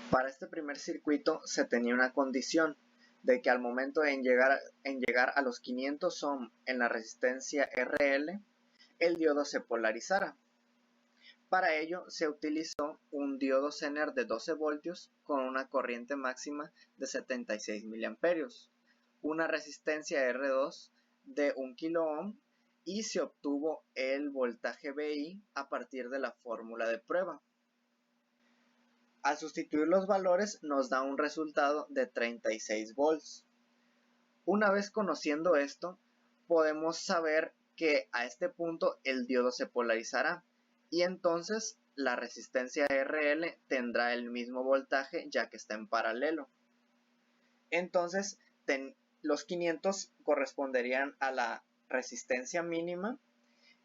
Para este primer circuito se tenía una condición de que al momento en llegar a los 500 ohm en la resistencia RL, el diodo se polarizara. Para ello se utilizó un diodo Zener de 12 voltios con una corriente máxima de 76 miliamperios, una resistencia R2 de 1 kilo ohm y se obtuvo el voltaje VI a partir de la fórmula de prueba. Al sustituir los valores nos da un resultado de 36 volts. Una vez conociendo esto, podemos saber que a este punto el diodo se polarizará y entonces la resistencia RL tendrá el mismo voltaje ya que está en paralelo. Entonces los 500 corresponderían a la resistencia mínima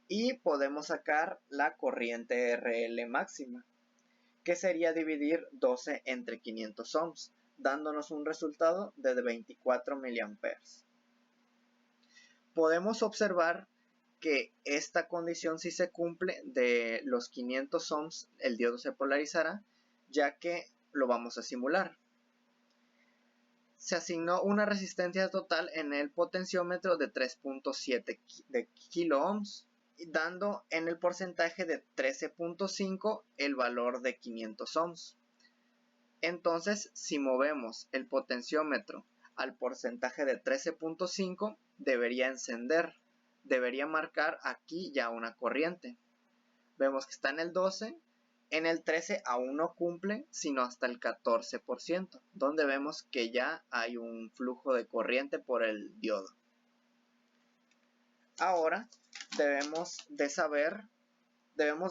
y podemos sacar la corriente RL máxima, que sería dividir 12 entre 500 ohms, dándonos un resultado de 24 miliamperes. Podemos observar que esta condición sí se cumple. De los 500 ohms el diodo se polarizará, ya que lo vamos a simular. Se asignó una resistencia total en el potenciómetro de 3.7 de kilo ohms, dando en el porcentaje de 13.5 el valor de 500 ohms. Entonces, si movemos el potenciómetro al porcentaje de 13.5, debería encender, debería marcar aquí ya una corriente. Vemos que está en el 12, en el 13 aún no cumple, sino hasta el 14%, donde vemos que ya hay un flujo de corriente por el diodo. Ahora debemos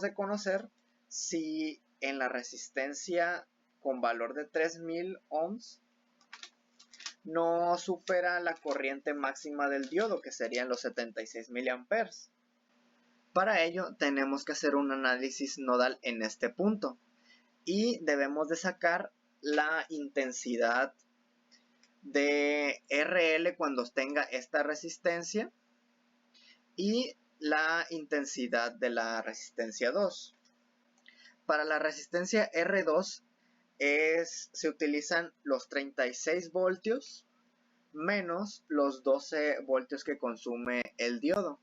de conocer si en la resistencia con valor de 3000 ohms no supera la corriente máxima del diodo, que serían los 76 miliamperes. Para ello tenemos que hacer un análisis nodal en este punto y debemos de sacar la intensidad de RL cuando tenga esta resistencia y la intensidad de la resistencia 2. Para la resistencia R2 se utilizan los 36 voltios menos los 12 voltios que consume el diodo.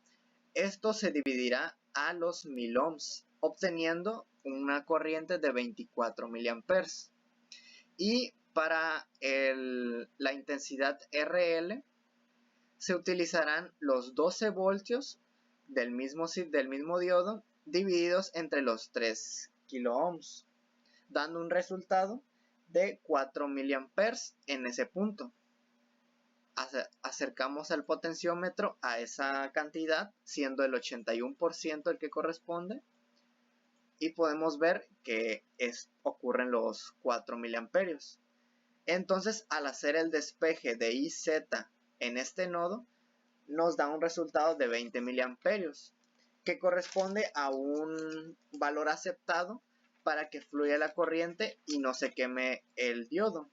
Esto se dividirá a los 1000 ohms, obteniendo una corriente de 24 miliamperes. Y para la intensidad RL se utilizarán los 12 voltios del mismo diodo divididos entre los 3 kilo ohms, dando un resultado de 4 miliamperes en ese punto. Acercamos el potenciómetro a esa cantidad, siendo el 81% el que corresponde, y podemos ver que ocurren los 4 miliamperios. Entonces, al hacer el despeje de IZ en este nodo, nos da un resultado de 20 miliamperios, que corresponde a un valor aceptado para que fluya la corriente y no se queme el diodo,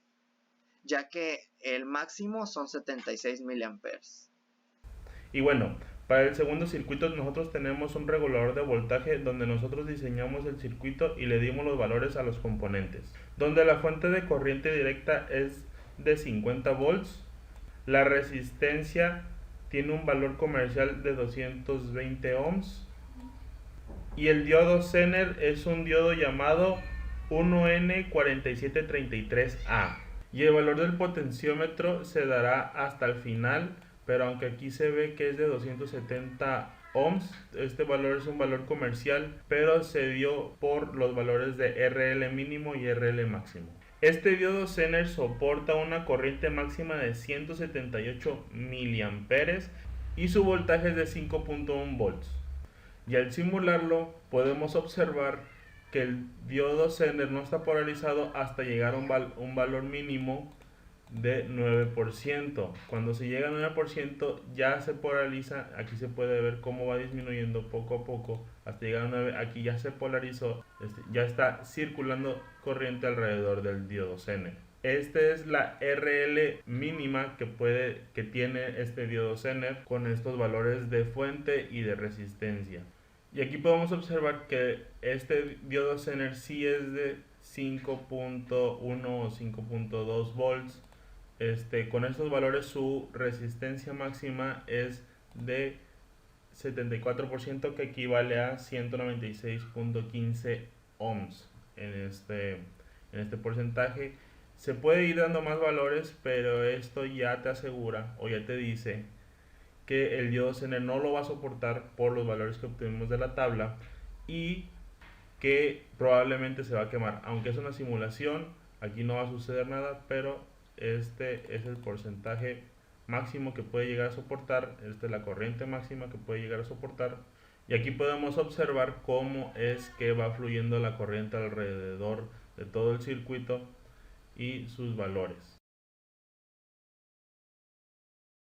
ya que el máximo son 76 miliamperes. Y bueno, para el segundo circuito nosotros tenemos un regulador de voltaje donde nosotros diseñamos el circuito y le dimos los valores a los componentes, donde la fuente de corriente directa es de 50 volts, la resistencia tiene un valor comercial de 220 ohms y el diodo Zener es un diodo llamado 1N4733A. Y el valor del potenciómetro se dará hasta el final, pero aunque aquí se ve que es de 270 ohms, este valor es un valor comercial, pero se dio por los valores de RL mínimo y RL máximo. Este diodo Zener soporta una corriente máxima de 178 miliamperes y su voltaje es de 5.1 volts. Y al simularlo podemos observar que el diodo Zener no está polarizado hasta llegar a un valor mínimo de 9%. Cuando se llega a 9% ya se polariza. Aquí se puede ver cómo va disminuyendo poco a poco hasta llegar a 9. Aquí ya se polarizó, ya está circulando corriente alrededor del diodo Zener. Esta es la RL mínima que tiene este diodo Zener con estos valores de fuente y de resistencia. Y aquí podemos observar que este diodo Zener sí es de 5.1 o 5.2 volts. Con estos valores su resistencia máxima es de 74%, que equivale a 196.15 ohms en este porcentaje. Se puede ir dando más valores, pero esto ya te asegura o ya te dice que el diodo Zener no lo va a soportar por los valores que obtuvimos de la tabla y que probablemente se va a quemar. Aunque es una simulación, aquí no va a suceder nada, pero este es el porcentaje máximo que puede llegar a soportar. Esta es la corriente máxima que puede llegar a soportar. Y aquí podemos observar cómo es que va fluyendo la corriente alrededor de todo el circuito y sus valores.